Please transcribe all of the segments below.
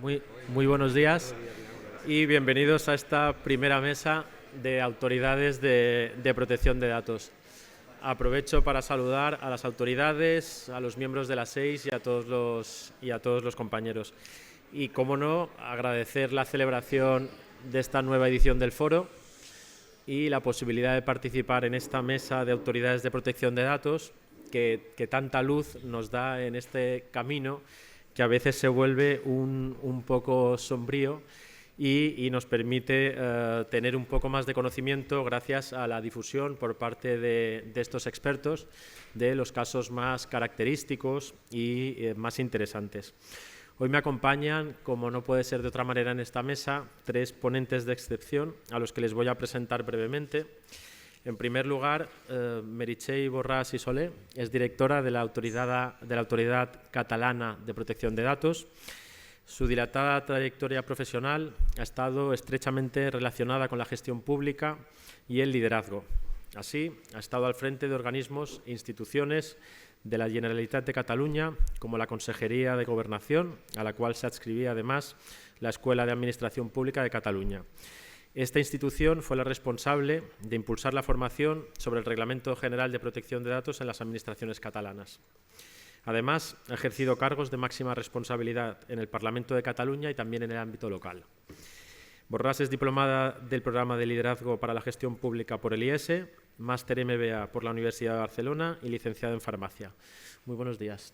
Muy buenos días y bienvenidos a esta primera mesa de autoridades de protección de datos. Aprovecho para saludar a las autoridades, a los miembros de la SEIS y a todos los compañeros. Y, como no, agradecer la celebración de esta nueva edición del foro y la posibilidad de participar en esta mesa de autoridades de protección de datos que tanta luz nos da en este camino que a veces se vuelve un poco sombrío y nos permite tener un poco más de conocimiento gracias a la difusión por parte de estos expertos de los casos más característicos y más interesantes. Hoy me acompañan, como no puede ser de otra manera en esta mesa, tres ponentes de excepción a los que les voy a presentar brevemente. En primer lugar, Meritxell Borràs i Soler es directora de la Autoridad Catalana de Protección de Datos. Su dilatada trayectoria profesional ha estado estrechamente relacionada con la gestión pública y el liderazgo. Así, ha estado al frente de organismos e instituciones de la Generalitat de Cataluña, como la Consejería de Gobernación, a la cual se adscribía además la Escuela de Administración Pública de Cataluña. Esta institución fue la responsable de impulsar la formación sobre el Reglamento General de Protección de Datos en las administraciones catalanas. Además, ha ejercido cargos de máxima responsabilidad en el Parlamento de Cataluña y también en el ámbito local. Borràs es diplomada del Programa de Liderazgo para la Gestión Pública por el IES, máster MBA por la Universidad de Barcelona y licenciado en Farmacia. Muy buenos días.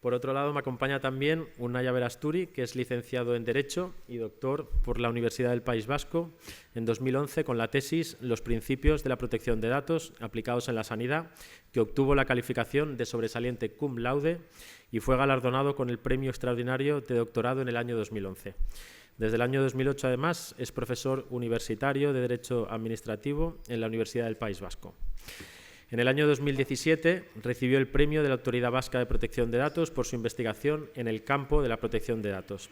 Por otro lado, me acompaña también Unai Aberasturi, que es licenciado en Derecho y doctor por la Universidad del País Vasco en 2011 con la tesis Los principios de la protección de datos aplicados en la sanidad, que obtuvo la calificación de sobresaliente cum laude y fue galardonado con el Premio Extraordinario de Doctorado en el año 2011. Desde el año 2008, además, es profesor universitario de Derecho Administrativo en la Universidad del País Vasco. En el año 2017 recibió el premio de la Autoridad Vasca de Protección de Datos por su investigación en el campo de la protección de datos.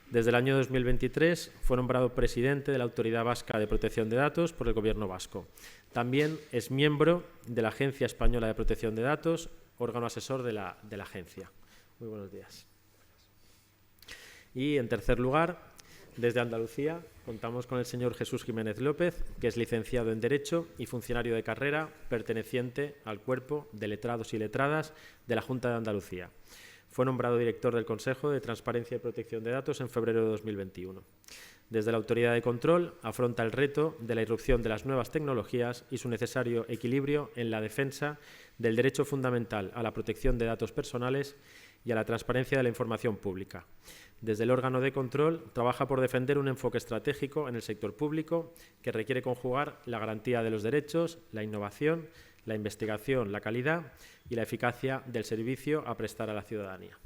Desde el año 2023 fue nombrado presidente de la Autoridad Vasca de Protección de Datos por el Gobierno vasco. También es miembro de la Agencia Española de Protección de Datos, órgano asesor de la agencia. Muy buenos días. Y, en tercer lugar, desde Andalucía contamos con el señor Jesús Jiménez López, que es licenciado en Derecho y funcionario de carrera perteneciente al Cuerpo de Letrados y Letradas de la Junta de Andalucía. Fue nombrado director del Consejo de Transparencia y Protección de Datos en febrero de 2021. Desde la Autoridad de Control afronta el reto de la irrupción de las nuevas tecnologías y su necesario equilibrio en la defensa del derecho fundamental a la protección de datos personales y a la transparencia de la información pública. Desde el órgano de control trabaja por defender un enfoque estratégico en el sector público que requiere conjugar la garantía de los derechos, la innovación, la investigación, la calidad y la eficacia del servicio a prestar a la ciudadanía.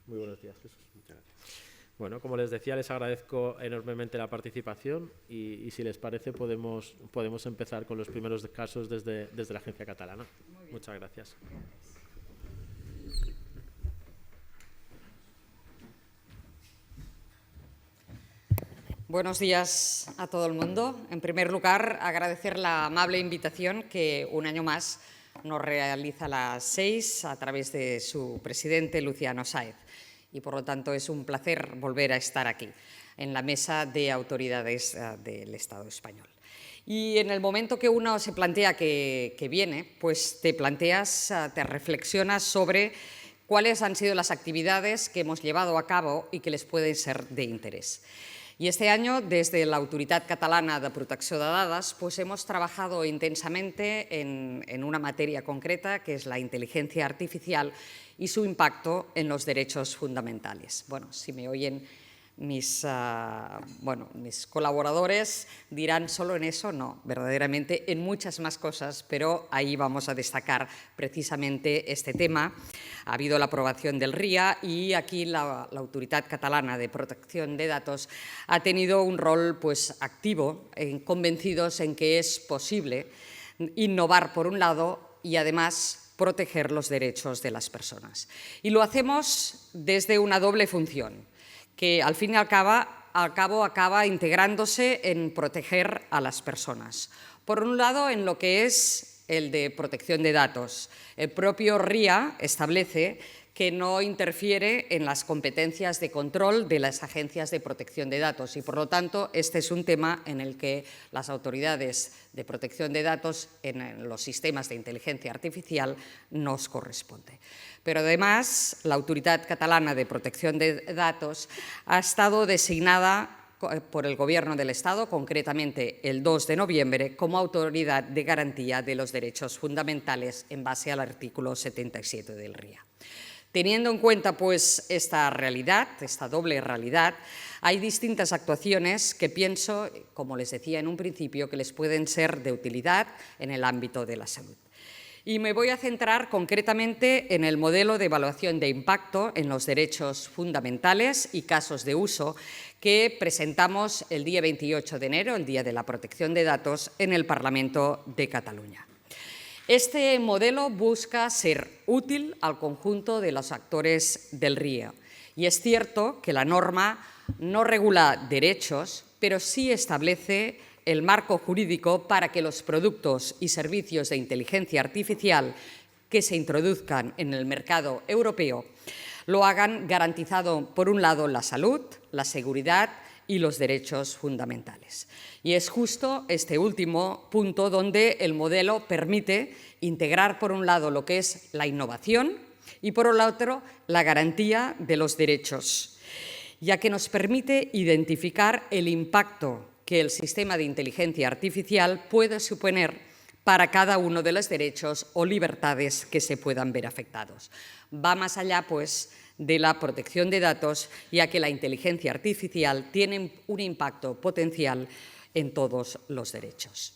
Muy buenos días, Jesús. Muchas gracias. Bueno, como les decía, les agradezco enormemente la participación y si les parece podemos empezar con los primeros casos desde la Agencia Catalana. Muchas gracias. Buenos días a todo el mundo. En primer lugar, agradecer la amable invitación que un año más nos realiza la SEIS a través de su presidente, Luciano Sáez. Y, por lo tanto, es un placer volver a estar aquí, en la mesa de autoridades del Estado español. Y en el momento que uno se plantea que viene, pues te reflexionas sobre cuáles han sido las actividades que hemos llevado a cabo y que les pueden ser de interés. Y este año, desde la Autoritat Catalana de Protecció de Dades, pues hemos trabajado intensamente en una materia concreta, que es la inteligencia artificial y su impacto en los derechos fundamentales. Bueno, si me oyen mis colaboradores dirán solo en eso, no, verdaderamente en muchas más cosas, pero ahí vamos a destacar precisamente este tema. Ha habido la aprobación del RIA y aquí la Autoridad Catalana de Protección de Datos ha tenido un rol activo, convencidos en que es posible innovar por un lado y además proteger los derechos de las personas. Y lo hacemos desde una doble función, que al fin y al cabo acaba integrándose en proteger a las personas. Por un lado, en lo que es el de protección de datos. El propio RIA establece que no interfiere en las competencias de control de las agencias de protección de datos y, por lo tanto, este es un tema en el que las autoridades de protección de datos en los sistemas de inteligencia artificial nos corresponde. Pero, además, la Autoridad Catalana de Protección de Datos ha estado designada por el Gobierno del Estado, concretamente el 2 de noviembre, como Autoridad de Garantía de los Derechos Fundamentales en base al artículo 77 del RIA. Teniendo en cuenta, pues, esta realidad, esta doble realidad, hay distintas actuaciones que pienso, como les decía en un principio, que les pueden ser de utilidad en el ámbito de la salud. Y me voy a centrar concretamente en el modelo de evaluación de impacto en los derechos fundamentales y casos de uso que presentamos el día 28 de enero, el Día de la Protección de Datos, en el Parlamento de Cataluña. Este modelo busca ser útil al conjunto de los actores del RIA. Y es cierto que la norma no regula derechos, pero sí establece el marco jurídico para que los productos y servicios de inteligencia artificial que se introduzcan en el mercado europeo lo hagan garantizado, por un lado, la salud, la seguridad y los derechos fundamentales. Y es justo este último punto donde el modelo permite integrar, por un lado, lo que es la innovación y, por el otro, la garantía de los derechos, ya que nos permite identificar el impacto que el sistema de inteligencia artificial puede suponer para cada uno de los derechos o libertades que se puedan ver afectados. Va más allá, pues, de la protección de datos, ya que la inteligencia artificial tiene un impacto potencial en todos los derechos.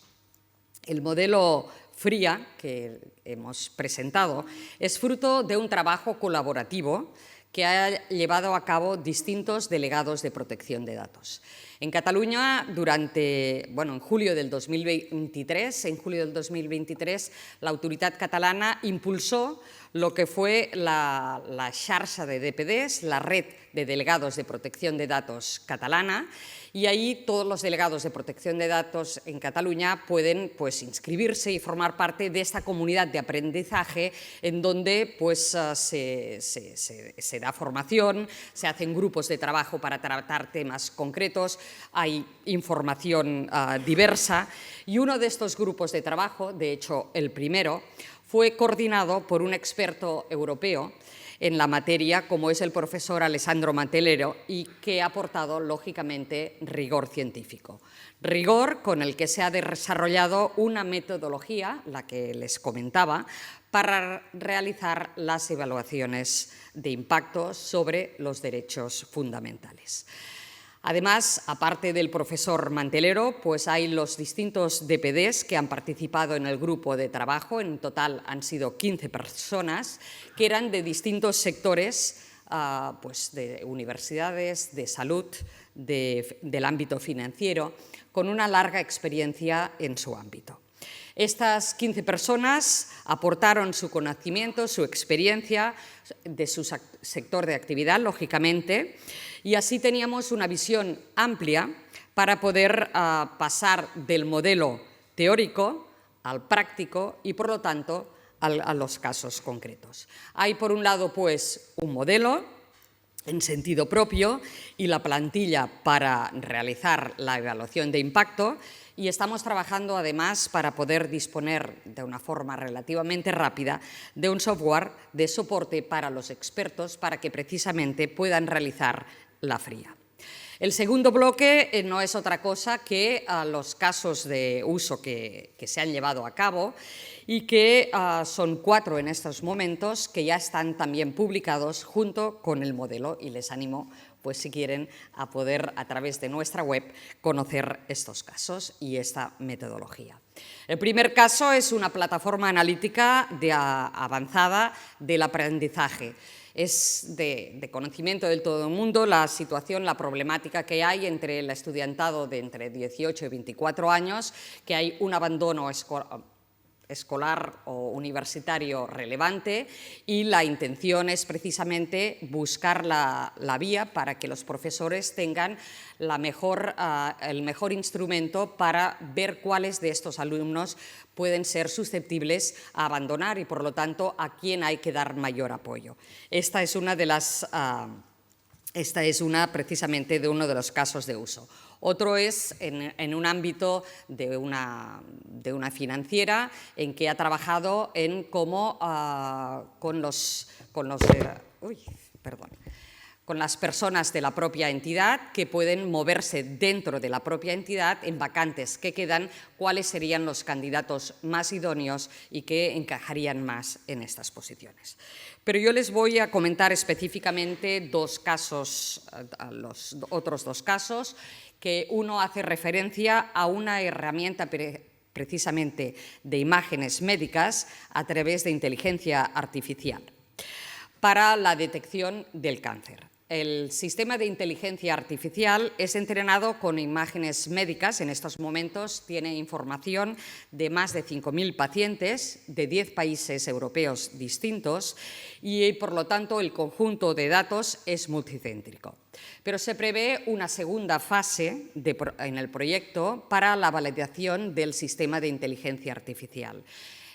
El modelo FRIA que hemos presentado es fruto de un trabajo colaborativo que ha llevado a cabo distintos delegados de protección de datos. En Cataluña, en julio del 2023, la Autoridad Catalana impulsó lo que fue la xarxa de DPDs, la red de delegados de protección de datos catalana, y ahí todos los delegados de protección de datos en Cataluña pueden, pues, inscribirse y formar parte de esta comunidad de aprendizaje en donde, pues, se da formación, se hacen grupos de trabajo para tratar temas concretos, hay información diversa, y uno de estos grupos de trabajo, de hecho el primero, fue coordinado por un experto europeo en la materia, como es el profesor Alessandro Mantelero, y que ha aportado, lógicamente, rigor científico. Rigor con el que se ha desarrollado una metodología, la que les comentaba, para realizar las evaluaciones de impacto sobre los derechos fundamentales. Además, aparte del profesor Mantelero, pues hay los distintos DPDs que han participado en el grupo de trabajo. En total han sido 15 personas que eran de distintos sectores, pues de universidades, de salud, del ámbito financiero, con una larga experiencia en su ámbito. Estas 15 personas aportaron su conocimiento, su experiencia de su sector de actividad, lógicamente, y así teníamos una visión amplia para poder pasar del modelo teórico al práctico y, por lo tanto, a los casos concretos. Hay, por un lado, pues, un modelo en sentido propio y la plantilla para realizar la evaluación de impacto, y estamos trabajando, además, para poder disponer de una forma relativamente rápida de un software de soporte para los expertos para que precisamente puedan realizar la FRIA. El segundo bloque no es otra cosa que los casos de uso que se han llevado a cabo y que son 4 en estos momentos que ya están también publicados junto con el modelo, y les animo, pues si quieren, a poder a través de nuestra web conocer estos casos y esta metodología. El primer caso es una plataforma analítica avanzada del aprendizaje. Es de conocimiento del todo el mundo la situación, la problemática que hay entre el estudiantado de entre 18 y 24 años, que hay un abandono escolar o universitario relevante, y la intención es precisamente buscar la vía para que los profesores tengan el mejor instrumento para ver cuáles de estos alumnos pueden ser susceptibles a abandonar y, por lo tanto, a quién hay que dar mayor apoyo. Esta es una precisamente de uno de los casos de uso. Otro es en un ámbito de una financiera en que ha trabajado en cómo con las personas de la propia entidad que pueden moverse dentro de la propia entidad en vacantes que quedan, cuáles serían los candidatos más idóneos y que encajarían más en estas posiciones. Pero yo les voy a comentar específicamente dos casos, los otros dos casos, que uno hace referencia a una herramienta precisamente de imágenes médicas a través de inteligencia artificial para la detección del cáncer. El sistema de inteligencia artificial es entrenado con imágenes médicas. En estos momentos tiene información de más de 5.000 pacientes de 10 países europeos distintos y, por lo tanto, el conjunto de datos es multicéntrico. Pero se prevé una segunda fase en el proyecto para la validación del sistema de inteligencia artificial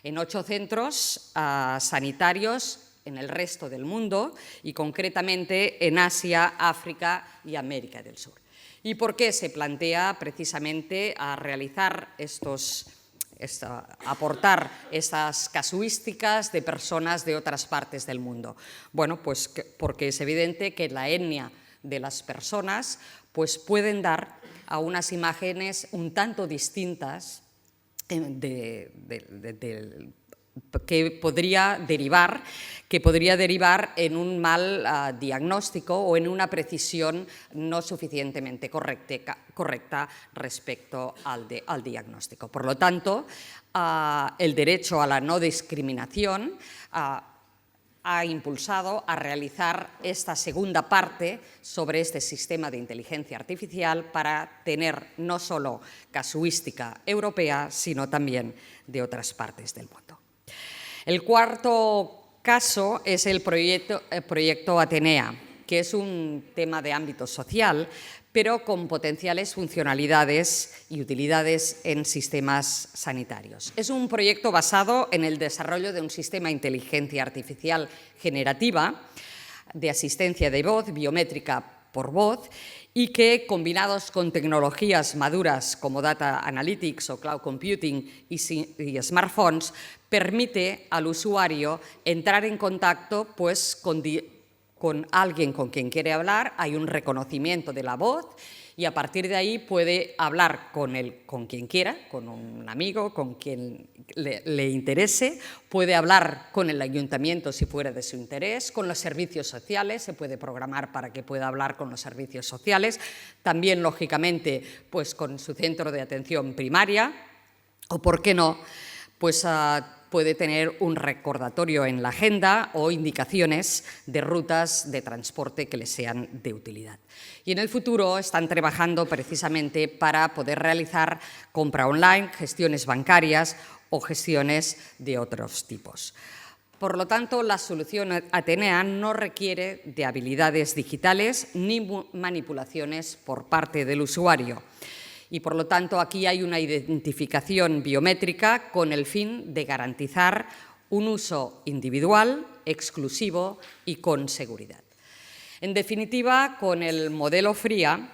en 8 centros sanitarios en el resto del mundo y concretamente en Asia, África y América del Sur. ¿Y por qué se plantea precisamente a realizar aportar estas casuísticas de personas de otras partes del mundo? Bueno, pues porque es evidente que la etnia de las personas pues pueden dar a unas imágenes un tanto distintas que podría derivar en un mal diagnóstico o en una precisión no suficientemente correcta respecto al diagnóstico. Por lo tanto, el derecho a la no discriminación ha impulsado a realizar esta segunda parte sobre este sistema de inteligencia artificial para tener no solo casuística europea, sino también de otras partes del mundo. El cuarto caso es el proyecto Atenea, que es un tema de ámbito social, pero con potenciales funcionalidades y utilidades en sistemas sanitarios. Es un proyecto basado en el desarrollo de un sistema de inteligencia artificial generativa de asistencia de voz, biométrica por voz, y que, combinados con tecnologías maduras como Data Analytics o Cloud Computing y smartphones, permite al usuario entrar en contacto pues, con alguien con quien quiere hablar, hay un reconocimiento de la voz y a partir de ahí puede hablar con quien quiera, con un amigo, con quien le interese, puede hablar con el ayuntamiento si fuera de su interés, con los servicios sociales, se puede programar para que pueda hablar con los servicios sociales, también, lógicamente, pues con su centro de atención primaria o, ¿por qué no?, pues puede tener un recordatorio en la agenda o indicaciones de rutas de transporte que le sean de utilidad. Y en el futuro están trabajando precisamente para poder realizar compra online, gestiones bancarias o gestiones de otros tipos. Por lo tanto, la solución Atenea no requiere de habilidades digitales ni manipulaciones por parte del usuario. Y, por lo tanto, aquí hay una identificación biométrica con el fin de garantizar un uso individual, exclusivo y con seguridad. En definitiva, con el modelo FRIA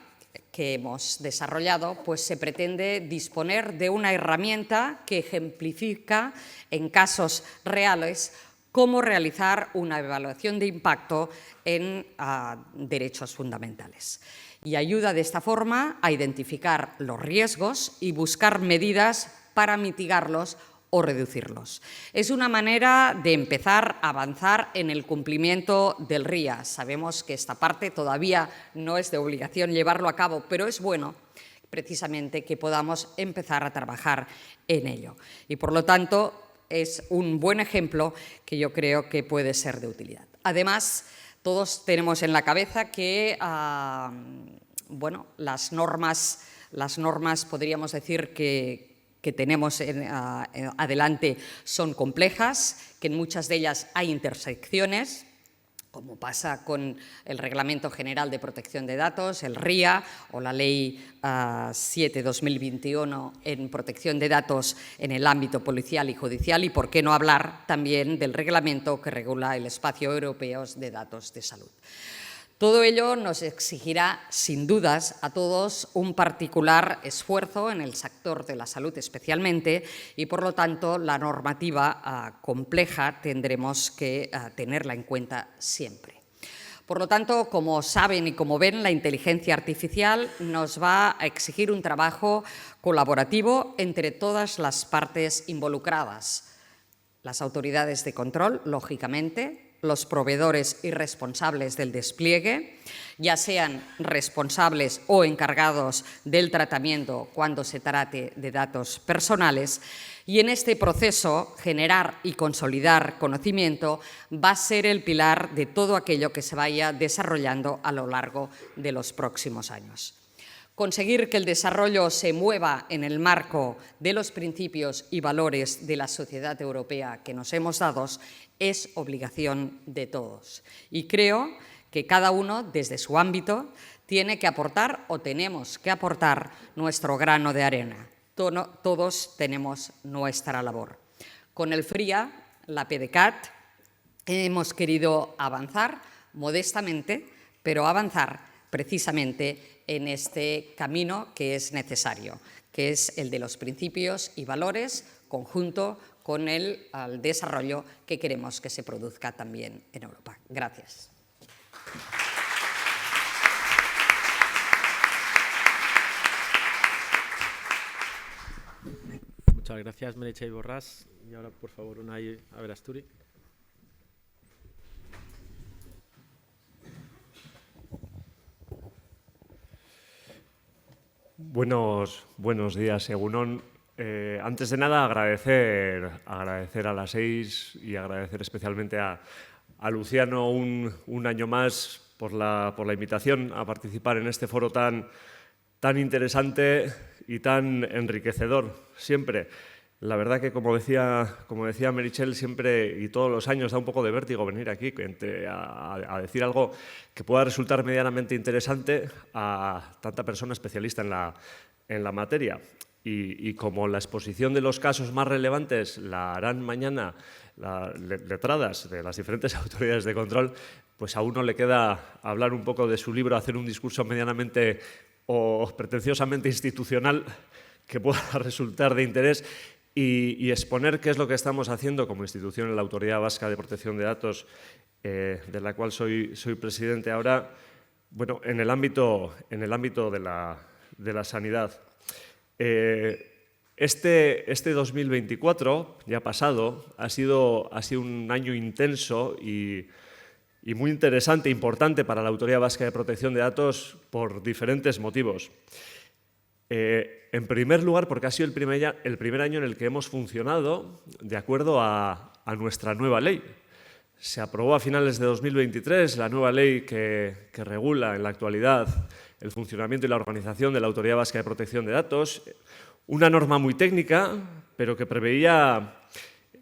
que hemos desarrollado, pues se pretende disponer de una herramienta que ejemplifica en casos reales cómo realizar una evaluación de impacto en derechos fundamentales. Y ayuda de esta forma a identificar los riesgos y buscar medidas para mitigarlos o reducirlos. Es una manera de empezar a avanzar en el cumplimiento del RIA. Sabemos que esta parte todavía no es de obligación llevarlo a cabo, pero es bueno precisamente que podamos empezar a trabajar en ello. Y, por lo tanto, es un buen ejemplo que yo creo que puede ser de utilidad. Además, todos tenemos en la cabeza que bueno, las normas podríamos decir que que tenemos adelante son complejas, que en muchas de ellas hay intersecciones, como pasa con el Reglamento General de Protección de Datos, el RIA, o la Ley 7/2021 en protección de datos en el ámbito policial y judicial, y por qué no hablar también del reglamento que regula el espacio europeo de datos de salud. Todo ello nos exigirá, sin dudas, a todos un particular esfuerzo en el sector de la salud especialmente, y, por lo tanto, la normativa compleja tendremos que tenerla en cuenta siempre. Por lo tanto, como saben y como ven, la inteligencia artificial nos va a exigir un trabajo colaborativo entre todas las partes involucradas. Las autoridades de control, lógicamente, los proveedores y responsables del despliegue, ya sean responsables o encargados del tratamiento cuando se trate de datos personales, y en este proceso generar y consolidar conocimiento va a ser el pilar de todo aquello que se vaya desarrollando a lo largo de los próximos años. Conseguir que el desarrollo se mueva en el marco de los principios y valores de la sociedad europea que nos hemos dado es obligación de todos. Y creo que cada uno, desde su ámbito, tiene que aportar o tenemos que aportar nuestro grano de arena. Todos tenemos nuestra labor. Con el FRIA, la PDCAT, hemos querido avanzar modestamente, pero avanzar precisamente en este camino que es necesario, que es el de los principios y valores conjunto con el desarrollo que queremos que se produzca también en Europa. Gracias. Muchas gracias, Meritxell Borràs. Y ahora, por favor, Unai Aberasturi. Buenos días, Egunon. Antes de nada, agradecer a las 6 y agradecer especialmente a Luciano un año más por la invitación a participar en este foro tan interesante y tan enriquecedor siempre. La verdad que, como decía Meritxell, siempre y todos los años da un poco de vértigo venir aquí a decir algo que pueda resultar medianamente interesante a tanta persona especialista en la materia. Y como la exposición de los casos más relevantes la harán mañana las letradas de las diferentes autoridades de control, pues a uno le queda hablar un poco de su libro, hacer un discurso medianamente o pretenciosamente institucional que pueda resultar de interés y exponer qué es lo que estamos haciendo como institución en la Autoridad Vasca de Protección de Datos, de la cual soy presidente ahora, bueno, en el ámbito de la sanidad. Este 2024, ya pasado, ha sido un año intenso y muy interesante e importante para la Autoridad Vasca de Protección de Datos por diferentes motivos. En primer lugar, porque ha sido el primer año en el que hemos funcionado de acuerdo a nuestra nueva ley. Se aprobó a finales de 2023 la nueva ley que regula en la actualidad el funcionamiento y la organización de la Autoridad Vasca de Protección de Datos, una norma muy técnica, pero que preveía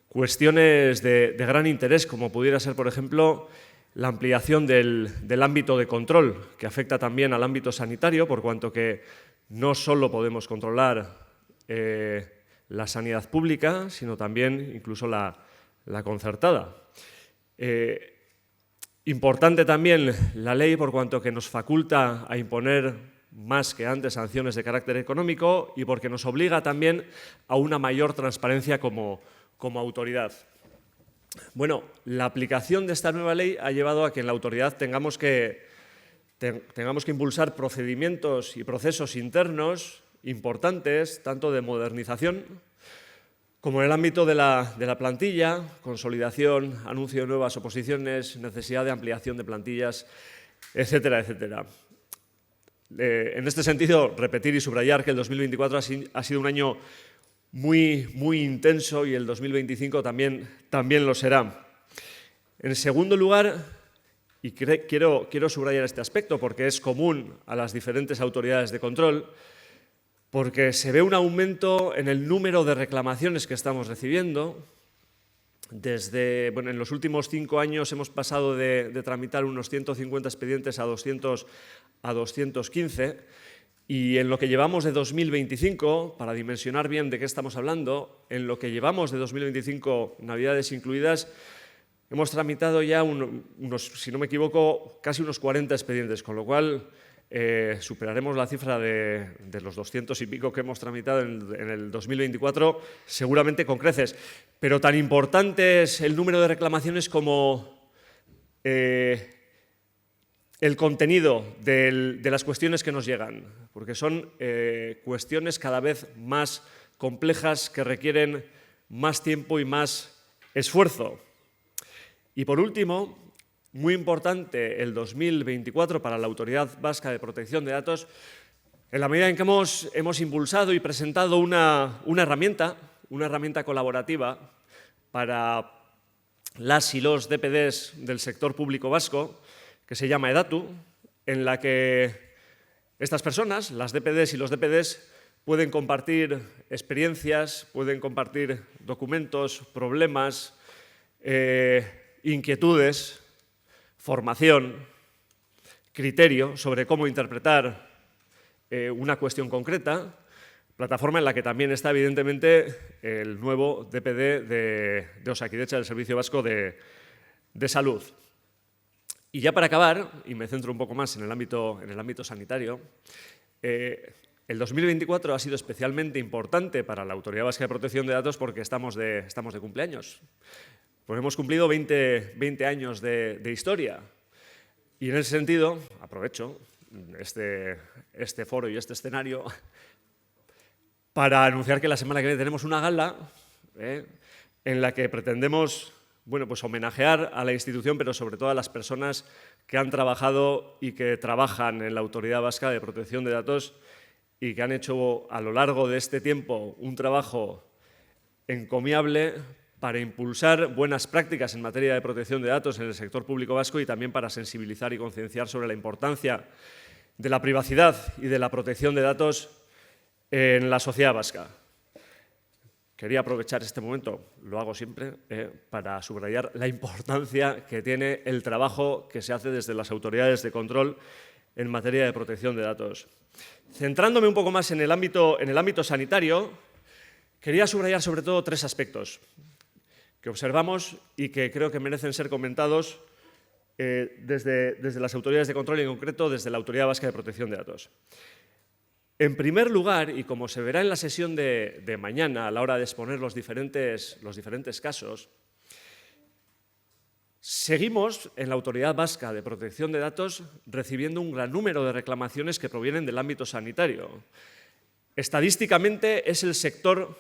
cuestiones de gran interés, como pudiera ser, por ejemplo, la ampliación del ámbito de control, que afecta también al ámbito sanitario, por cuanto que no solo podemos controlar la sanidad pública, sino también incluso la concertada. Importante también la ley por cuanto que nos faculta a imponer más que antes sanciones de carácter económico y porque nos obliga también a una mayor transparencia como autoridad. Bueno, la aplicación de esta nueva ley ha llevado a que en la autoridad tengamos que impulsar procedimientos y procesos internos importantes, tanto de modernización como en el ámbito de la plantilla, consolidación, anuncio de nuevas oposiciones, necesidad de ampliación de plantillas, etcétera, etcétera. En este sentido, repetir y subrayar que el 2024 ha sido un año muy intenso y el 2025 también lo será. En segundo lugar, y quiero subrayar este aspecto porque es común a las diferentes autoridades de control, porque se ve un aumento en el número de reclamaciones que estamos recibiendo. En los últimos 5 años hemos pasado de tramitar unos 150 expedientes a 215, y en lo que llevamos de 2025, para dimensionar bien de qué estamos hablando, en lo que llevamos de 2025, Navidades incluidas, hemos tramitado ya si no me equivoco, casi unos 40 expedientes, con lo cual superaremos la cifra de los 200 y pico que hemos tramitado en el 2024, seguramente con creces. Pero tan importante es el número de reclamaciones como el contenido de las cuestiones que nos llegan, porque son cuestiones cada vez más complejas que requieren más tiempo y más esfuerzo. Y por último, muy importante el 2024 para la Autoridad Vasca de Protección de Datos, en la medida en que hemos impulsado y presentado una herramienta colaborativa para las y los DPDs del sector público vasco, que se llama Edatu, en la que estas personas, las DPDs y los DPDs, pueden compartir experiencias, pueden compartir documentos, problemas, inquietudes, formación, criterio sobre cómo interpretar una cuestión concreta, plataforma en la que también está, evidentemente, el nuevo DPD de Osakidetza, del Servicio Vasco de Salud. Y ya para acabar, y me centro un poco más en el ámbito sanitario, el 2024 ha sido especialmente importante para la Autoridad Vasca de Protección de Datos porque estamos de cumpleaños. Pues hemos cumplido 20 años de historia. Y en ese sentido, aprovecho este foro y este escenario para anunciar que la semana que viene tenemos una gala en la que pretendemos pues homenajear a la institución, pero sobre todo a las personas que han trabajado y que trabajan en la Autoridad Vasca de Protección de Datos y que han hecho a lo largo de este tiempo un trabajo encomiable para impulsar buenas prácticas en materia de protección de datos en el sector público vasco y también para sensibilizar y concienciar sobre la importancia de la privacidad y de la protección de datos en la sociedad vasca. Quería aprovechar este momento, lo hago siempre, para subrayar la importancia que tiene el trabajo que se hace desde las autoridades de control en materia de protección de datos. Centrándome un poco más en el ámbito sanitario, quería subrayar sobre todo 3 aspectos que observamos y que creo que merecen ser comentados desde las autoridades de control y en concreto desde la Autoridad Vasca de Protección de Datos. En primer lugar, y como se verá en la sesión de mañana a la hora de exponer los diferentes casos, seguimos en la Autoridad Vasca de Protección de Datos recibiendo un gran número de reclamaciones que provienen del ámbito sanitario. Estadísticamente es el sector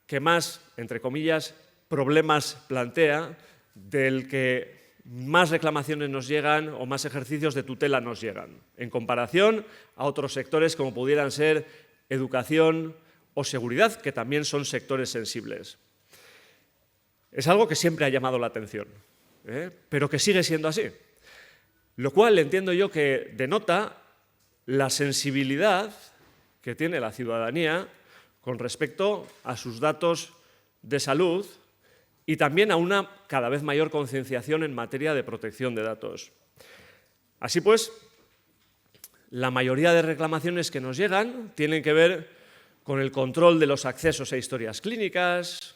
que más, entre comillas, problemas plantea, del que más reclamaciones nos llegan o más ejercicios de tutela nos llegan, en comparación a otros sectores como pudieran ser educación o seguridad, que también son sectores sensibles. Es algo que siempre ha llamado la atención, pero que sigue siendo así, lo cual entiendo yo que denota la sensibilidad que tiene la ciudadanía con respecto a sus datos de salud y también a una cada vez mayor concienciación en materia de protección de datos. Así pues, la mayoría de reclamaciones que nos llegan tienen que ver con el control de los accesos a historias clínicas,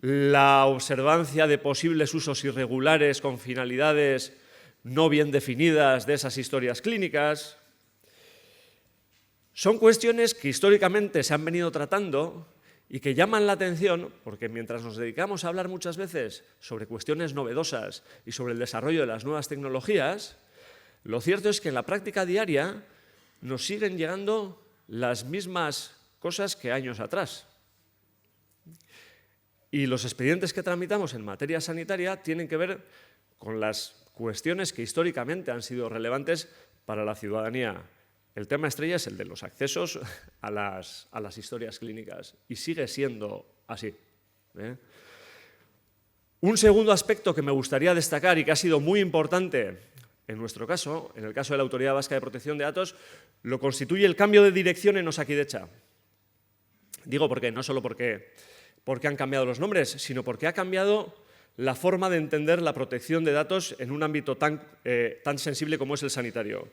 la observancia de posibles usos irregulares con finalidades no bien definidas de esas historias clínicas. Son cuestiones que históricamente se han venido tratando y que llaman la atención porque mientras nos dedicamos a hablar muchas veces sobre cuestiones novedosas y sobre el desarrollo de las nuevas tecnologías, lo cierto es que en la práctica diaria nos siguen llegando las mismas cosas que años atrás. Y los expedientes que tramitamos en materia sanitaria tienen que ver con las cuestiones que históricamente han sido relevantes para la ciudadanía. El tema estrella es el de los accesos a las historias clínicas y sigue siendo así. Un segundo aspecto que me gustaría destacar y que ha sido muy importante en nuestro caso, en el caso de la Autoridad Vasca de Protección de Datos, lo constituye el cambio de dirección en Osakidetza. Digo porque no solo porque han cambiado los nombres, sino porque ha cambiado la forma de entender la protección de datos en un ámbito tan sensible como es el sanitario.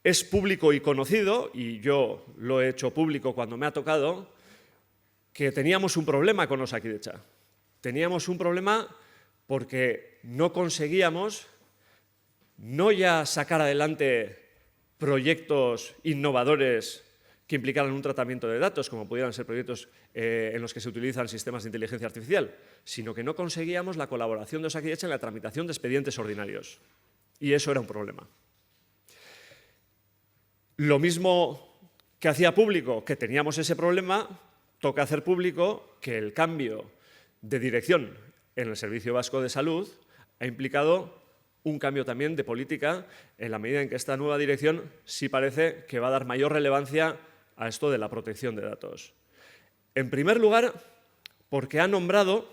Es público y conocido, y yo lo he hecho público cuando me ha tocado, que teníamos un problema con Osakidetza. Teníamos un problema porque no conseguíamos no ya sacar adelante proyectos innovadores que implicaran un tratamiento de datos, como pudieran ser proyectos en los que se utilizan sistemas de inteligencia artificial, sino que no conseguíamos la colaboración de Osakidetza en la tramitación de expedientes ordinarios. Y eso era un problema. Lo mismo que hacía público que teníamos ese problema, toca hacer público que el cambio de dirección en el Servicio Vasco de Salud ha implicado un cambio también de política en la medida en que esta nueva dirección sí parece que va a dar mayor relevancia a esto de la protección de datos. En primer lugar, porque ha nombrado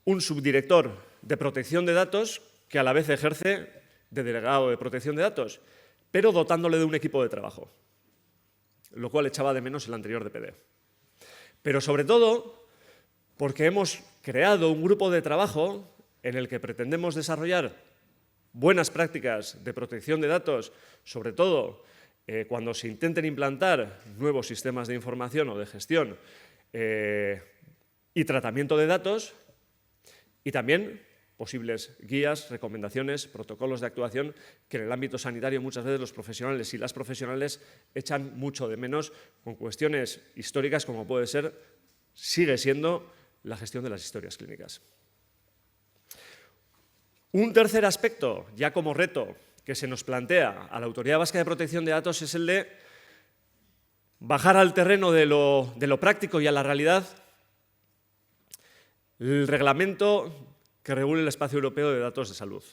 un subdirector de protección de datos que a la vez ejerce de delegado de protección de datos, pero dotándole de un equipo de trabajo, lo cual echaba de menos el anterior DPD. Pero sobre todo porque hemos creado un grupo de trabajo en el que pretendemos desarrollar buenas prácticas de protección de datos, sobre todo cuando se intenten implantar nuevos sistemas de información o de gestión y tratamiento de datos, y también posibles guías, recomendaciones, protocolos de actuación que en el ámbito sanitario muchas veces los profesionales y las profesionales echan mucho de menos con cuestiones históricas como sigue siendo la gestión de las historias clínicas. Un tercer aspecto, ya como reto, que se nos plantea a la Autoridad Vasca de Protección de Datos es el de bajar al terreno de lo práctico y a la realidad el reglamento que regule el espacio europeo de datos de salud.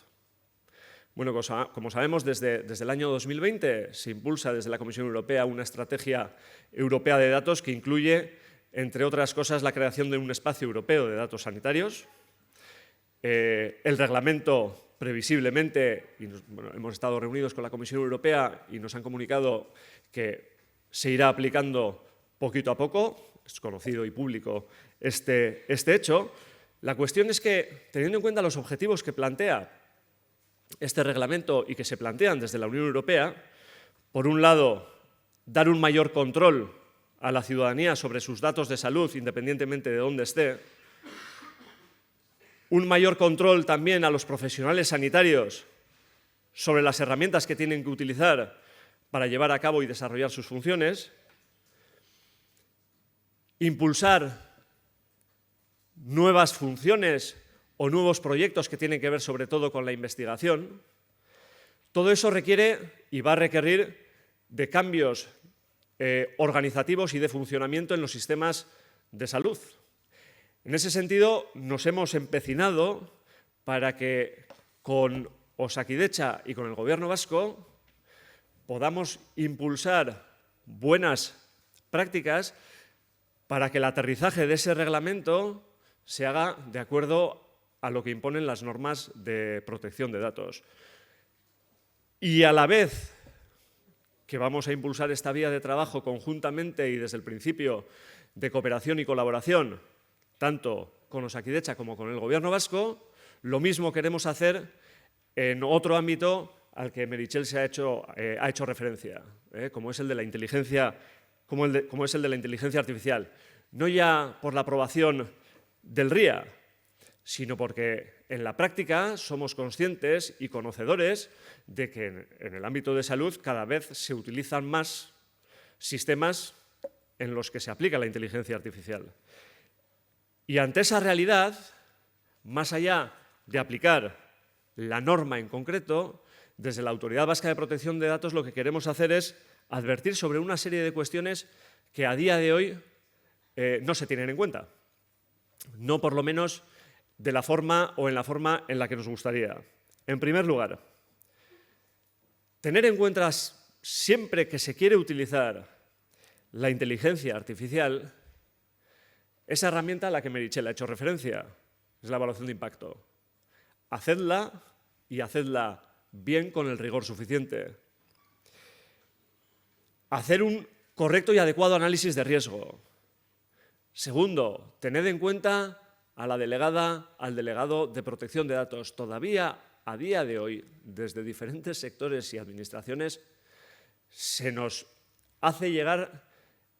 Bueno, como sabemos, desde el año 2020 se impulsa desde la Comisión Europea una estrategia europea de datos que incluye, entre otras cosas, la creación de un espacio europeo de datos sanitarios. El reglamento, previsiblemente, hemos estado reunidos con la Comisión Europea y nos han comunicado que se irá aplicando poquito a poco. Es conocido y público este hecho. La cuestión es que, teniendo en cuenta los objetivos que plantea este reglamento y que se plantean desde la Unión Europea, por un lado, dar un mayor control a la ciudadanía sobre sus datos de salud, independientemente de dónde esté, un mayor control también a los profesionales sanitarios sobre las herramientas que tienen que utilizar para llevar a cabo y desarrollar sus funciones, impulsar nuevas funciones o nuevos proyectos que tienen que ver sobre todo con la investigación. Todo eso requiere y va a requerir de cambios organizativos y de funcionamiento en los sistemas de salud. En ese sentido, nos hemos empecinado para que con Osakidetza y con el Gobierno vasco podamos impulsar buenas prácticas para que el aterrizaje de ese reglamento se haga de acuerdo a lo que imponen las normas de protección de datos. Y a la vez que vamos a impulsar esta vía de trabajo conjuntamente y desde el principio de cooperación y colaboración, tanto con Osakidetza como con el Gobierno vasco, lo mismo queremos hacer en otro ámbito al que Meritxell ha hecho referencia, como es el de la inteligencia, como es el de la inteligencia artificial. No ya por la aprobación del RIA, sino porque en la práctica somos conscientes y conocedores de que en el ámbito de salud cada vez se utilizan más sistemas en los que se aplica la inteligencia artificial. Y ante esa realidad, más allá de aplicar la norma en concreto, desde la Autoridad Vasca de Protección de Datos lo que queremos hacer es advertir sobre una serie de cuestiones que a día de hoy no se tienen en cuenta. No por lo menos de la forma o en la forma en la que nos gustaría. En primer lugar, tener en cuenta siempre que se quiere utilizar la inteligencia artificial, esa herramienta a la que Meritxell ha hecho referencia, es la evaluación de impacto. Hacedla y hacedla bien con el rigor suficiente. Hacer un correcto y adecuado análisis de riesgo. Segundo, tened en cuenta a la delegada, al delegado de protección de datos. Todavía, a día de hoy, desde diferentes sectores y administraciones, se nos hace llegar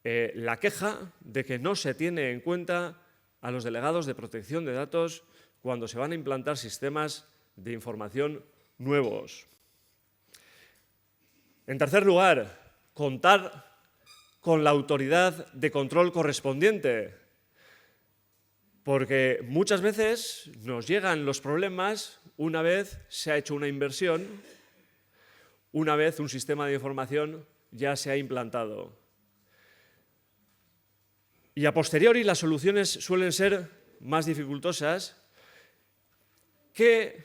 la queja de que no se tiene en cuenta a los delegados de protección de datos cuando se van a implantar sistemas de información nuevos. En tercer lugar, contar con la autoridad de control correspondiente, porque muchas veces nos llegan los problemas una vez se ha hecho una inversión, una vez un sistema de información ya se ha implantado. Y a posteriori las soluciones suelen ser más dificultosas que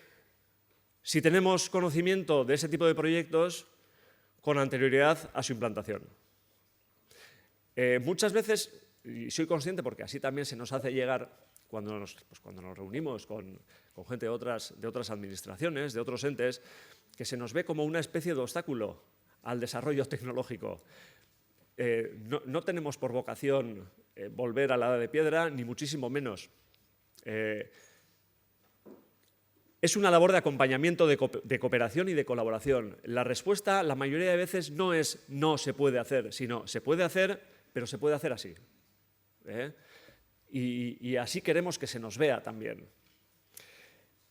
si tenemos conocimiento de ese tipo de proyectos con anterioridad a su implantación. Muchas veces, y soy consciente porque así también se nos hace llegar cuando nos reunimos con gente de otras administraciones, de otros entes, que se nos ve como una especie de obstáculo al desarrollo tecnológico. No tenemos por vocación volver a la edad de piedra, ni muchísimo menos. Es una labor de acompañamiento, de cooperación y de colaboración. La respuesta, la mayoría de veces, no es no se puede hacer, sino se puede hacer, pero se puede hacer así. Y así queremos que se nos vea también.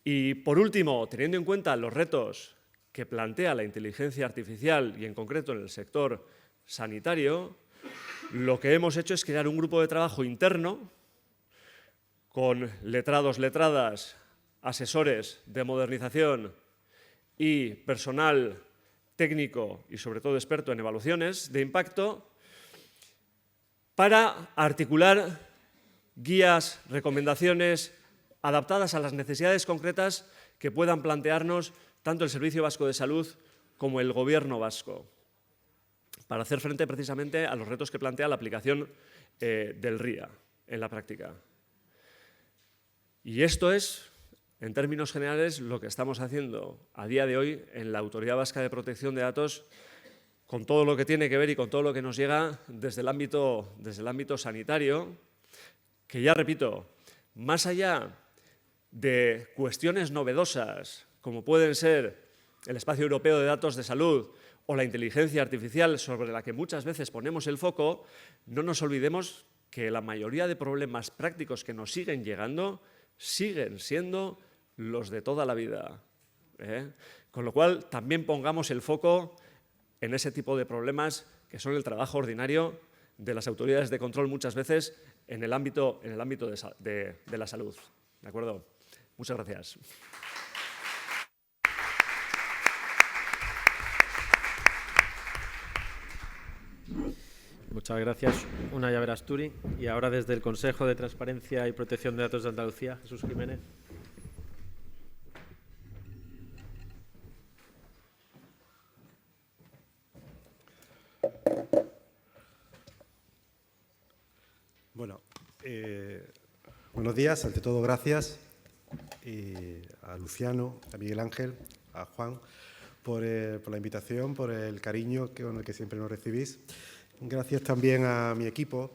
Y por último, teniendo en cuenta los retos que plantea la inteligencia artificial y en concreto en el sector sanitario, lo que hemos hecho es crear un grupo de trabajo interno con letrados, letradas, asesores de modernización y personal técnico y sobre todo experto en evaluaciones de impacto para articular guías, recomendaciones adaptadas a las necesidades concretas que puedan plantearnos tanto el Servicio Vasco de Salud como el Gobierno vasco, para hacer frente precisamente a los retos que plantea la aplicación del RIA en la práctica. Y esto es, en términos generales, lo que estamos haciendo a día de hoy en la Autoridad Vasca de Protección de Datos, con todo lo que tiene que ver y con todo lo que nos llega desde el ámbito sanitario, que ya repito, más allá de cuestiones novedosas, como pueden ser el Espacio Europeo de Datos de Salud o la inteligencia artificial sobre la que muchas veces ponemos el foco, no nos olvidemos que la mayoría de problemas prácticos que nos siguen llegando siguen siendo los de toda la vida. Con lo cual, también pongamos el foco en ese tipo de problemas que son el trabajo ordinario de las autoridades de control muchas veces en el ámbito de la salud. ¿De acuerdo? Muchas gracias. Muchas gracias, Unai Aberasturi. Y ahora desde el Consejo de Transparencia y Protección de Datos de Andalucía, Jesús Jiménez. Bueno, buenos días. Ante todo, gracias a Luciano, a Miguel Ángel, a Juan, por la invitación, por el cariño con el que siempre nos recibís. Gracias también a mi equipo,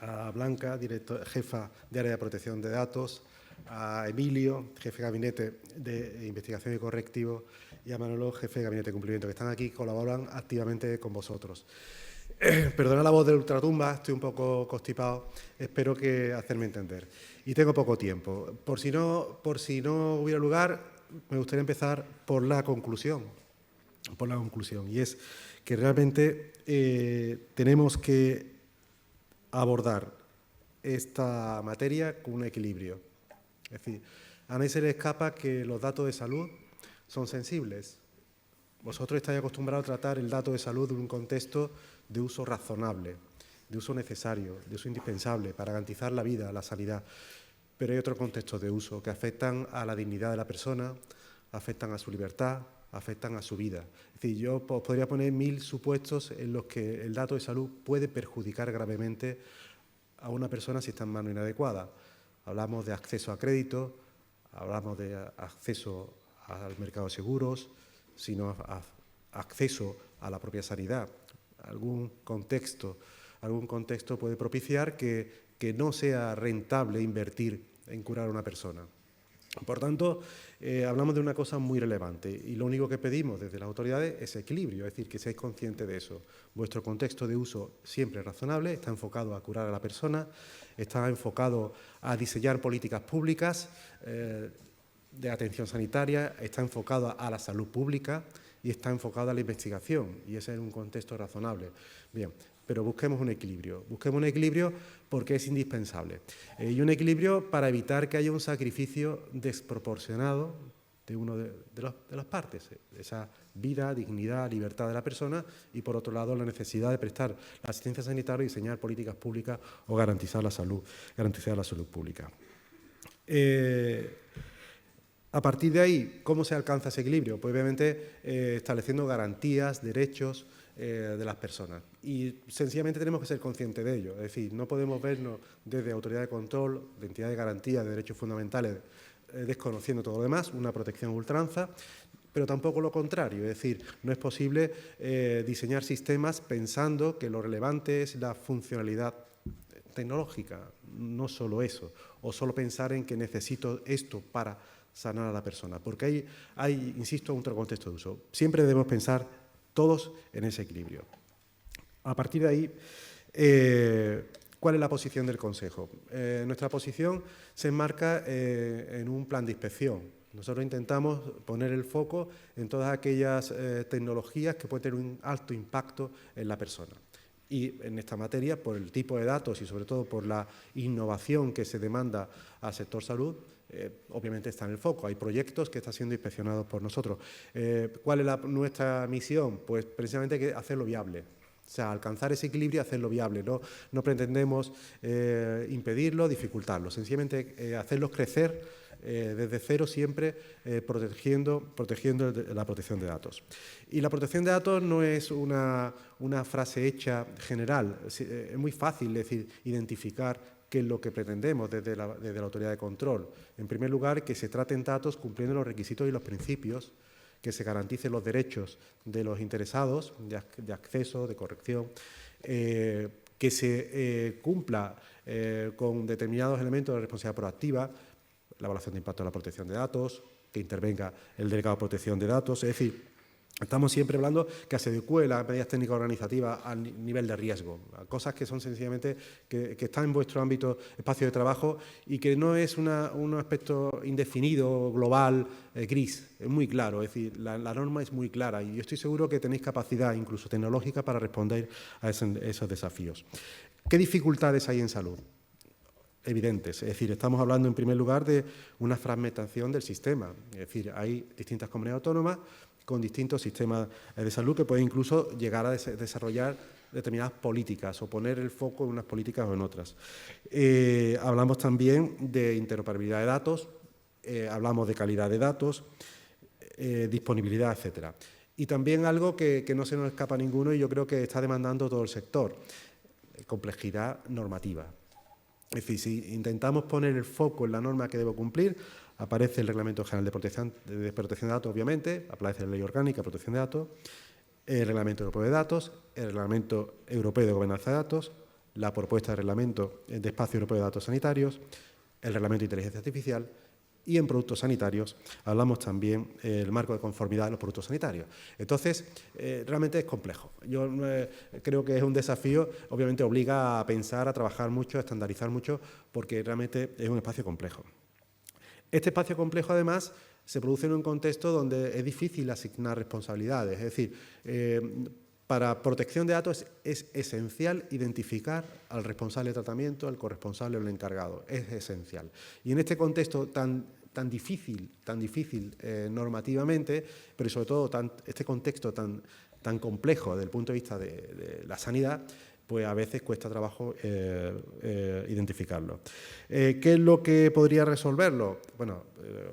a Blanca, jefa de Área de Protección de Datos, a Emilio, jefe de Gabinete de Investigación y Correctivo, y a Manolo, jefe de Gabinete de Cumplimiento, que están aquí y colaboran activamente con vosotros. Perdona la voz de ultratumba, estoy un poco constipado, espero que hacerme entender. Y tengo poco tiempo. Por si no hubiera lugar, me gustaría empezar por la conclusión. Y es que realmente tenemos que abordar esta materia con un equilibrio. Es decir, a nadie se le escapa que los datos de salud son sensibles. Vosotros estáis acostumbrados a tratar el dato de salud en un contexto de uso razonable, de uso necesario, de uso indispensable para garantizar la vida, la sanidad. Pero hay otros contextos de uso que afectan a la dignidad de la persona, afectan a su libertad, afectan a su vida. Es decir, yo podría poner 1000 supuestos en los que el dato de salud puede perjudicar gravemente a una persona si está en mano inadecuada. Hablamos de acceso a crédito, hablamos de acceso al mercado de seguros, sino a acceso a la propia sanidad. Algún contexto puede propiciar que no sea rentable invertir en curar a una persona. Por tanto, hablamos de una cosa muy relevante y lo único que pedimos desde las autoridades es equilibrio, es decir, que seáis conscientes de eso. Vuestro contexto de uso siempre es razonable, está enfocado a curar a la persona, está enfocado a diseñar políticas públicas de atención sanitaria, está enfocado a la salud pública y está enfocado a la investigación, y ese es un contexto razonable. Bien, pero busquemos un equilibrio porque es indispensable. Y un equilibrio para evitar que haya un sacrificio desproporcionado de una de las partes, esa vida, dignidad, libertad de la persona, y por otro lado la necesidad de prestar la asistencia sanitaria y diseñar políticas públicas o garantizar la salud pública. A partir de ahí, ¿cómo se alcanza ese equilibrio? Pues obviamente estableciendo garantías, derechos de las personas. Y sencillamente tenemos que ser conscientes de ello. Es decir, no podemos vernos desde autoridad de control, de entidad de garantía de derechos fundamentales, desconociendo todo lo demás, una protección a ultranza, pero tampoco lo contrario. Es decir, no es posible diseñar sistemas pensando que lo relevante es la funcionalidad tecnológica, no solo eso, o solo pensar en que necesito esto para sanar a la persona, porque hay, insisto, otro contexto de uso. Siempre debemos pensar todos en ese equilibrio. A partir de ahí, ¿cuál es la posición del Consejo? Nuestra posición se enmarca en un plan de inspección. Nosotros intentamos poner el foco en todas aquellas tecnologías que pueden tener un alto impacto en la persona. Y en esta materia, por el tipo de datos y sobre todo por la innovación que se demanda al sector salud, obviamente está en el foco. Hay proyectos que están siendo inspeccionados por nosotros. ¿Cuál es nuestra misión? Pues precisamente hacerlo viable. O sea, alcanzar ese equilibrio y hacerlo viable. No pretendemos impedirlo, dificultarlo. Sencillamente hacerlos crecer desde cero siempre, protegiendo la protección de datos. Y la protección de datos no es una frase hecha general. Es muy fácil, es decir, identificar qué es lo que pretendemos desde la autoridad de control. En primer lugar, que se traten datos cumpliendo los requisitos y los principios, que se garanticen los derechos de los interesados de acceso, de corrección, que se cumpla con determinados elementos de responsabilidad proactiva, la evaluación de impacto de la protección de datos, que intervenga el delegado de protección de datos, es decir, estamos siempre hablando que se adecue las medidas técnicas organizativas al nivel de riesgo, a cosas que son sencillamente que están en vuestro ámbito, espacio de trabajo y que no es un aspecto indefinido, global, gris, es muy claro, es decir, la norma es muy clara y yo estoy seguro que tenéis capacidad incluso tecnológica para responder a esos desafíos. ¿Qué dificultades hay en salud? Evidentes, es decir, estamos hablando en primer lugar de una fragmentación del sistema, es decir, hay distintas comunidades autónomas con distintos sistemas de salud que pueden incluso llegar a desarrollar determinadas políticas o poner el foco en unas políticas o en otras. Hablamos también de interoperabilidad de datos, hablamos de calidad de datos, disponibilidad, etcétera. Y también algo que no se nos escapa a ninguno y yo creo que está demandando todo el sector, complejidad normativa. Es decir, si intentamos poner el foco en la norma que debo cumplir, aparece el Reglamento General de Protección de Datos, obviamente, aparece la Ley Orgánica de Protección de Datos, el Reglamento Europeo de Datos, el Reglamento Europeo de Gobernanza de Datos, la propuesta de Reglamento de Espacio Europeo de Datos Sanitarios, el Reglamento de Inteligencia Artificial y en productos sanitarios hablamos también del marco de conformidad de los productos sanitarios. Entonces, realmente es complejo. Yo creo que es un desafío, obviamente obliga a pensar, a trabajar mucho, a estandarizar mucho, porque realmente es un espacio complejo. Este espacio complejo, además, se produce en un contexto donde es difícil asignar responsabilidades. Es decir, para protección de datos es esencial identificar al responsable de tratamiento, al corresponsable o al encargado. Es esencial. Y en este contexto tan difícil normativamente, pero sobre todo este contexto tan complejo desde el punto de vista de la sanidad, pues a veces cuesta trabajo identificarlo. ¿Qué es lo que podría resolverlo? Bueno,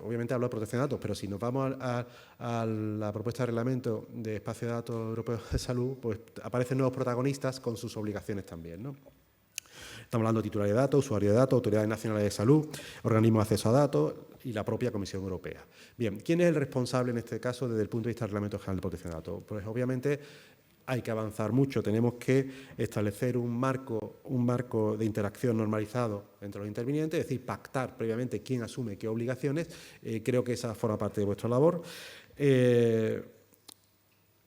obviamente hablo de protección de datos, pero si nos vamos a la propuesta de reglamento de espacio de datos europeo de salud, pues aparecen nuevos protagonistas con sus obligaciones también, ¿no? Estamos hablando de titulares de datos, usuarios de datos, autoridades nacionales de salud, organismos de acceso a datos y la propia Comisión Europea. Bien, ¿quién es el responsable en este caso desde el punto de vista del Reglamento General de Protección de Datos? Pues obviamente hay que avanzar mucho, tenemos que establecer un marco de interacción normalizado entre los intervinientes, es decir, pactar previamente quién asume qué obligaciones. Creo que esa forma parte de vuestra labor.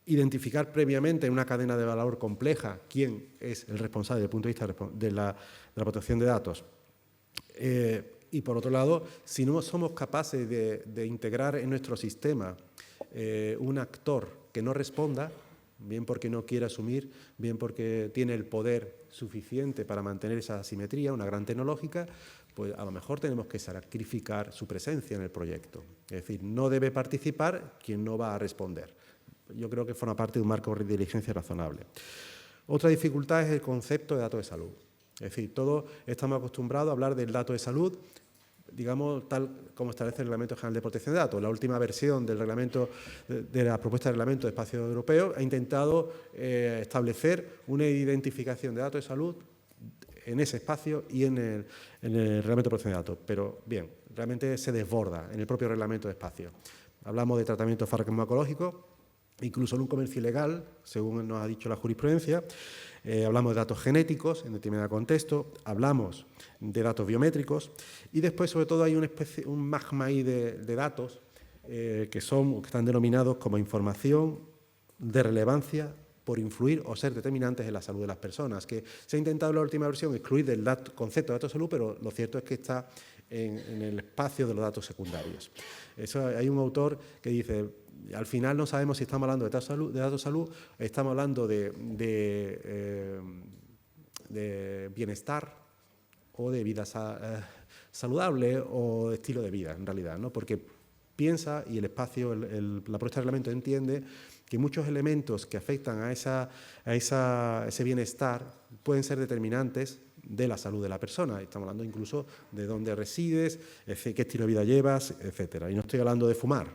Identificar previamente en una cadena de valor compleja quién es el responsable desde el punto de vista de la protección de datos. Y por otro lado, si no somos capaces de integrar en nuestro sistema un actor que no responda, bien porque no quiere asumir, bien porque tiene el poder suficiente para mantener esa asimetría, una gran tecnológica, pues a lo mejor tenemos que sacrificar su presencia en el proyecto. Es decir, no debe participar quien no va a responder. Yo creo que forma parte de un marco de diligencia razonable. Otra dificultad es el concepto de datos de salud. Es decir, todos estamos acostumbrados a hablar del dato de salud, digamos, tal como establece el Reglamento General de Protección de Datos. La última versión del reglamento, de la propuesta de reglamento de espacio europeo, ha intentado establecer una identificación de datos de salud en ese espacio y en el Reglamento de Protección de Datos. Pero, bien, realmente se desborda en el propio reglamento de espacio. Hablamos de tratamiento farmacológico, incluso en un comercio ilegal, según nos ha dicho la jurisprudencia. Hablamos de datos genéticos en determinado contexto, hablamos de datos biométricos y después, sobre todo, hay un magma ahí de datos que están denominados como información de relevancia por influir o ser determinantes en la salud de las personas, que se ha intentado en la última versión excluir del concepto de datos de salud, pero lo cierto es que está en el espacio de los datos secundarios. Hay un autor que dice, al final no sabemos si estamos hablando de datos de salud, estamos hablando de bienestar o de vida saludable o de estilo de vida, en realidad, ¿no? Porque piensa, y el espacio, la propuesta de reglamento entiende que muchos elementos que afectan a ese bienestar pueden ser determinantes de la salud de la persona. Estamos hablando incluso de dónde resides, qué estilo de vida llevas, etcétera. Y no estoy hablando de fumar,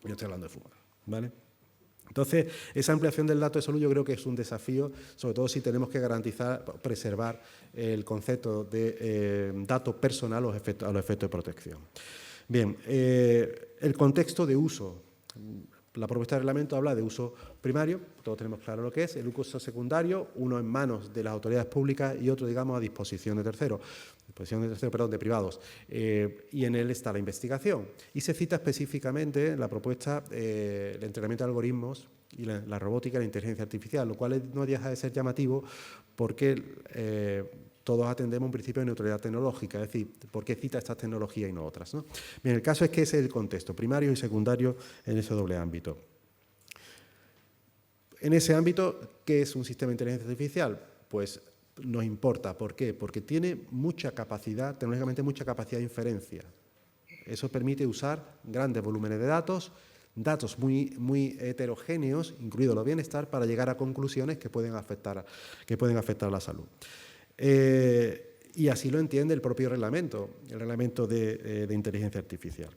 yo estoy hablando de fumar, ¿vale? Entonces, esa ampliación del dato de salud yo creo que es un desafío, sobre todo si tenemos que garantizar, preservar el concepto de dato personal a los efectos de protección. Bien, el contexto de uso. La propuesta de reglamento habla de uso primario, todos tenemos claro lo que es, el uso secundario, uno en manos de las autoridades públicas y otro, digamos, a disposición de terceros, de privados. Y en él está la investigación. Y se cita específicamente en la propuesta el entrenamiento de algoritmos y la robótica y la inteligencia artificial, lo cual no deja de ser llamativo porque todos atendemos un principio de neutralidad tecnológica, es decir, ¿por qué cita estas tecnologías y no otras, ¿no? Bien, el caso es que ese es el contexto, primario y secundario en ese doble ámbito. En ese ámbito, ¿qué es un sistema de inteligencia artificial? Pues nos importa. ¿Por qué? Porque tiene mucha capacidad, tecnológicamente mucha capacidad de inferencia. Eso permite usar grandes volúmenes de datos muy heterogéneos, incluido el bienestar, para llegar a conclusiones que pueden afectar a la salud. Y así lo entiende el propio reglamento, el reglamento de inteligencia artificial.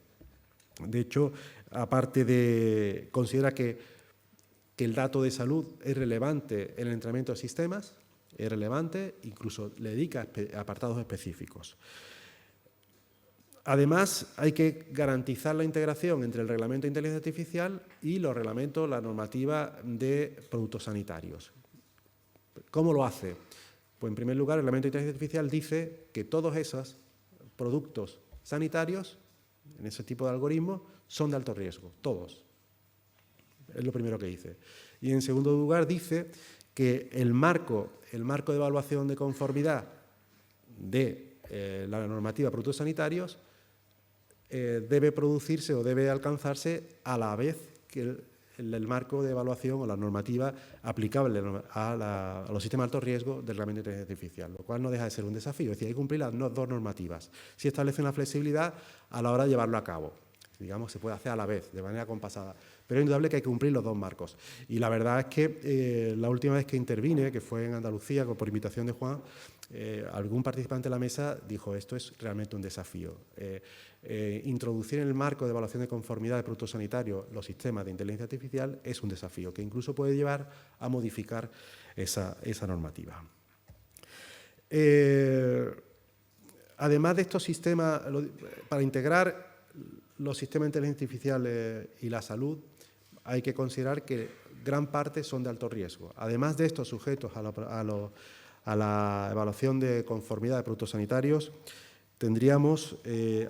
De hecho, aparte considera que el dato de salud es relevante en el entrenamiento de sistemas, es relevante, incluso le dedica apartados específicos. Además, hay que garantizar la integración entre el reglamento de inteligencia artificial y los reglamentos, la normativa de productos sanitarios. ¿Cómo lo hace? Pues en primer lugar, el reglamento de inteligencia artificial dice que todos esos productos sanitarios, en ese tipo de algoritmos, son de alto riesgo, todos. Es lo primero que dice. Y en segundo lugar dice que el marco de evaluación de conformidad de la normativa de productos sanitarios debe producirse o debe alcanzarse a la vez que el marco de evaluación o la normativa aplicable a los sistemas de alto riesgo del reglamento de inteligencia artificial, lo cual no deja de ser un desafío. Es decir, hay que cumplir las dos normativas. Si establece una flexibilidad a la hora de llevarlo a cabo. Digamos, se puede hacer a la vez, de manera compasada. Pero es indudable que hay que cumplir los dos marcos. Y la verdad es que la última vez que intervine, que fue en Andalucía, por invitación de Juan, algún participante de la mesa dijo, esto es realmente un desafío. Introducir en el marco de evaluación de conformidad de productos sanitarios los sistemas de inteligencia artificial es un desafío que incluso puede llevar a modificar esa normativa. Además de estos sistemas, para integrar los sistemas de inteligencia artificial y la salud, hay que considerar que gran parte son de alto riesgo. Además de estos sujetos a la evaluación de conformidad de productos sanitarios, tendríamos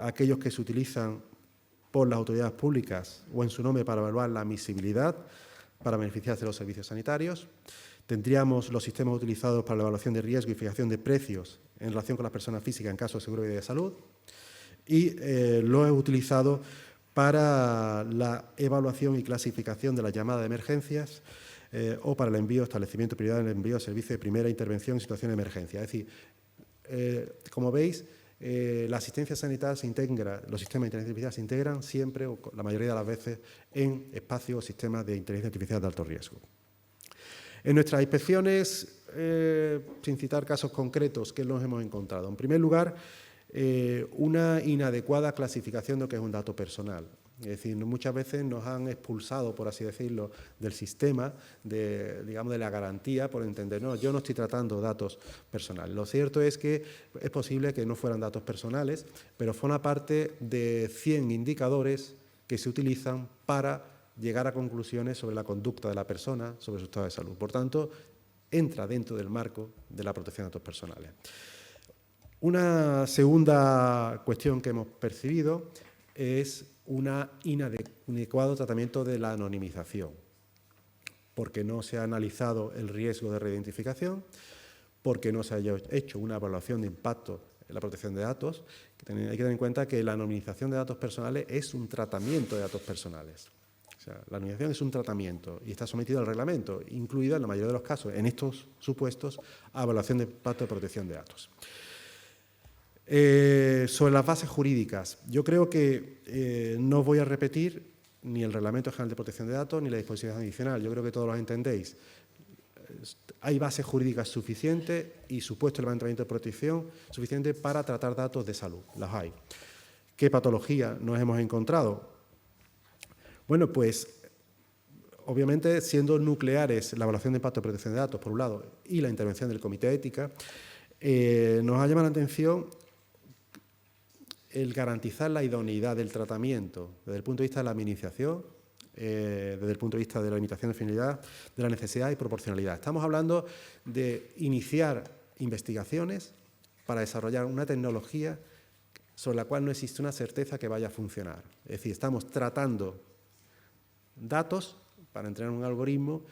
aquellos que se utilizan por las autoridades públicas o en su nombre para evaluar la admisibilidad para beneficiarse de los servicios sanitarios. Tendríamos los sistemas utilizados para la evaluación de riesgo y fijación de precios en relación con las personas físicas en caso de seguro de salud. Y lo he utilizado para la evaluación y clasificación de las llamadas de emergencias o para el envío, establecimiento de prioridad en el envío de servicio de primera intervención en situación de emergencia. Es decir, como veis, la asistencia sanitaria se integra, los sistemas de inteligencia artificial se integran siempre, o la mayoría de las veces, en espacios o sistemas de inteligencia artificial de alto riesgo. En nuestras inspecciones, sin citar casos concretos, ¿qué nos hemos encontrado? En primer lugar, una inadecuada clasificación de lo que es un dato personal. Es decir, muchas veces nos han expulsado, por así decirlo, del sistema, digamos, de la garantía, por entender, no, yo no estoy tratando datos personales. Lo cierto es que es posible que no fueran datos personales, pero forma parte de 100 indicadores que se utilizan para llegar a conclusiones sobre la conducta de la persona, sobre su estado de salud. Por tanto, entra dentro del marco de la protección de datos personales. Una segunda cuestión que hemos percibido es un inadecuado tratamiento de la anonimización, porque no se ha analizado el riesgo de reidentificación, porque no se haya hecho una evaluación de impacto en la protección de datos. Hay que tener en cuenta que la anonimización de datos personales es un tratamiento de datos personales. O sea, la anonimización es un tratamiento y está sometido al reglamento, incluida en la mayoría de los casos, en estos supuestos, a evaluación de impacto de protección de datos. Sobre las bases jurídicas, yo creo que no voy a repetir ni el Reglamento General de Protección de Datos ni la disposición adicional. Yo creo que todos los entendéis. Hay bases jurídicas suficientes y supuesto levantamiento de protección suficiente para tratar datos de salud. Las hay. ¿Qué patología nos hemos encontrado? Bueno, pues obviamente siendo nucleares la evaluación de impacto de protección de datos, por un lado, y la intervención del Comité de Ética, nos ha llamado la atención el garantizar la idoneidad del tratamiento desde el punto de vista de la administración, desde el punto de vista de la limitación de finalidad, de la necesidad y proporcionalidad. Estamos hablando de iniciar investigaciones para desarrollar una tecnología sobre la cual no existe una certeza que vaya a funcionar. Es decir, estamos tratando datos para entrenar un algoritmo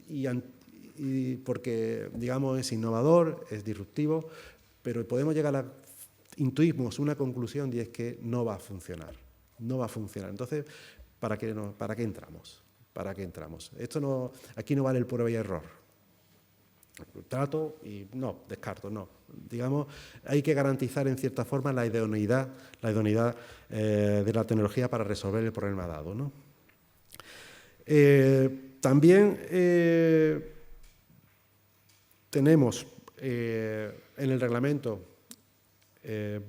y porque, digamos, es innovador, es disruptivo, pero podemos llegar a intuimos una conclusión y es que no va a funcionar. No va a funcionar. Entonces, ¿para qué entramos? ¿Para qué entramos? Aquí no vale el prueba y error. Trato y no, descarto, no. Digamos, hay que garantizar en cierta forma la idoneidad de la tecnología para resolver el problema dado, ¿no? También tenemos en el reglamento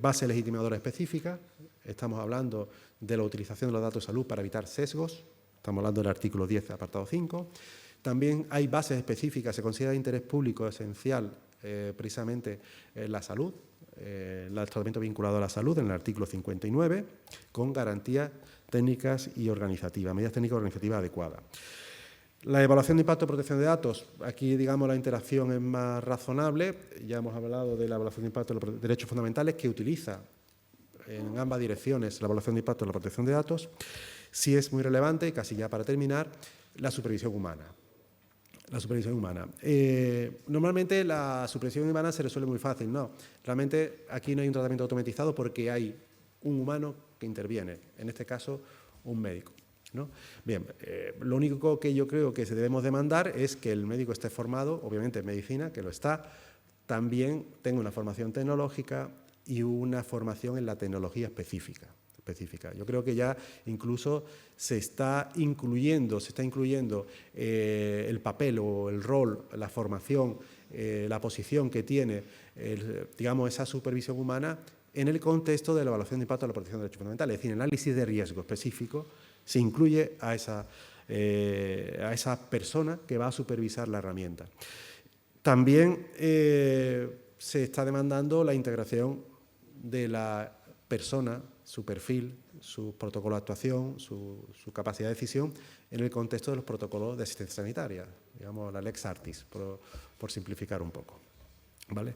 base legitimadora específica. Estamos hablando de la utilización de los datos de salud para evitar sesgos. Estamos hablando del artículo 10, apartado 5. También hay bases específicas, se considera de interés público esencial precisamente la salud, el tratamiento vinculado a la salud en el artículo 59, con garantías técnicas y organizativas, medidas técnicas y organizativas adecuadas. La evaluación de impacto de protección de datos, aquí digamos la interacción es más razonable, ya hemos hablado de la evaluación de impacto de los derechos fundamentales que utiliza en ambas direcciones la evaluación de impacto de la protección de datos. Sí es muy relevante, y casi ya para terminar, la supervisión humana. La supervisión humana. Normalmente la supervisión humana se resuelve muy fácil, no. Realmente aquí no hay un tratamiento automatizado porque hay un humano que interviene, en este caso un médico, ¿no? Bien, lo único que yo creo que debemos demandar es que el médico esté formado, obviamente en medicina, que lo está, también tenga una formación tecnológica y una formación en la tecnología específica. Yo creo que ya incluso se está incluyendo el papel o el rol, la formación, la posición que tiene, digamos, esa supervisión humana en el contexto de la evaluación de impacto de la protección de derechos fundamentales. Es decir, el análisis de riesgo específico se incluye a esa persona que va a supervisar la herramienta. También se está demandando la integración de la persona, su perfil, su protocolo de actuación, su capacidad de decisión en el contexto de los protocolos de asistencia sanitaria, digamos la lex artis, por simplificar un poco, ¿vale?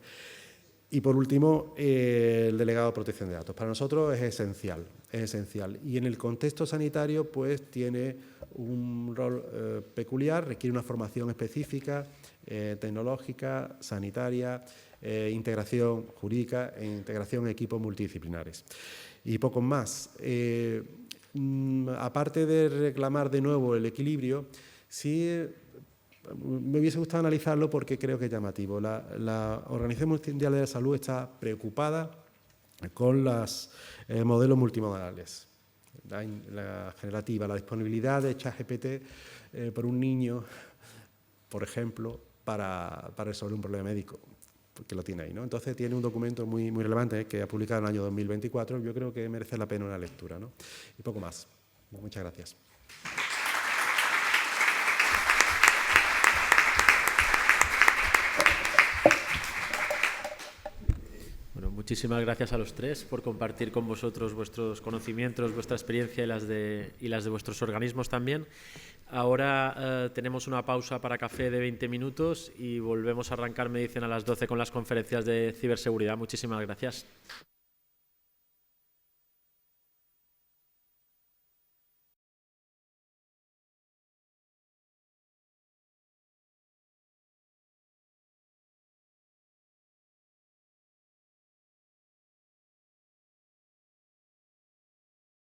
Y por último, el delegado de protección de datos. Para nosotros es esencial. Y en el contexto sanitario, pues tiene un rol peculiar, requiere una formación específica, tecnológica, sanitaria, integración jurídica e integración en equipos multidisciplinares. Y poco más. Aparte de reclamar de nuevo el equilibrio, sí me hubiese gustado analizarlo porque creo que es llamativo. La Organización Mundial de la Salud está preocupada con los modelos multimodales. La generativa, la disponibilidad de ChatGPT por un niño, por ejemplo, para resolver un problema médico, porque lo tiene ahí, ¿no? Entonces tiene un documento muy relevante que ha publicado en el año 2024. Yo creo que merece la pena una lectura, ¿no? Y poco más. Muchas gracias. Muchísimas gracias a los tres por compartir con vosotros vuestros conocimientos, vuestra experiencia y las de vuestros organismos también. Ahora tenemos una pausa para café de 20 minutos y volvemos a arrancar, me dicen, a las 12 con las conferencias de ciberseguridad. Muchísimas gracias.